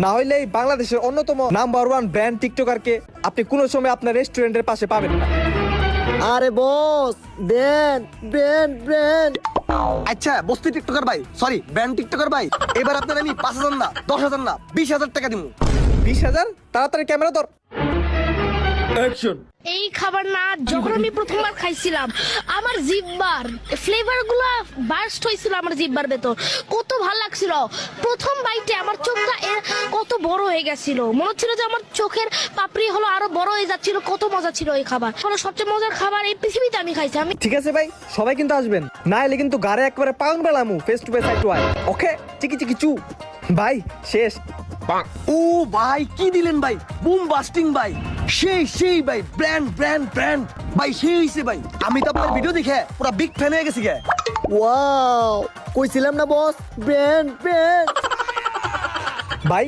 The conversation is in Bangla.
না হইলে এই বাংলাদেশের অন্যতম নাম্বার 1 ব্র্যান্ড টিকটকারকে আপনি কোনো সময় আপনার রেস্টুরেন্টের পাশে পাবেন না। আরে বস ব্র্যান্ড ব্র্যান্ড ব্র্যান্ড। আচ্ছা বস্তি টিকটকার ভাই, সরি ব্র্যান্ড টিকটকার ভাই, এবার আপনার আমি 5,000 না 10,000 না 20,000 টাকা দিব। 20,000? তাড়াতাড়ি ক্যামেরা ধর। অ্যাকশন। এই খাবার না যখন আমি প্রথমবার খাইছিলাম আমার জিহ্বার ফ্লেভার গুলা বার্স্ট হয়েছিল আমার জিহ্বার ভেতর, কত ভালো লাগছিল। প্রথম বাইটে আমার চোখটা কত বড় হয়ে গেছিল, মনে হচ্ছিল যে আমার চোখের পাপড়ি হলো আরো বড় হয়ে যাচ্ছিল। কত মজা ছিল এই খাবার, হলো সবচেয়ে মজার খাবার এই পৃথিবীতে আমি খাইছি। আমি ঠিক আছে ভাই, সবাই কিন্তু আসবেন, না এলে কিন্তু গাড়ে একবারে পাউন বেলামু। Face to face eye to eye. Okay, চিকি চিকি চু। ভাই শেষ। ও ভাই কি দিলেন ভাই, বুম বাস্টিং ভাই, সেই সেই ভাই, ব্র্যান্ড ব্র্যান্ড ব্র্যান্ড ভাই, সেই হইছে ভাই। আমি তো আপনার ভিডিও দেখে পুরো বিগ ফ্যান হয়ে গেছি গে। ওয়াও, কইছিলাম না বস ব্র্যান্ড ব্র্যান্ড। ভাই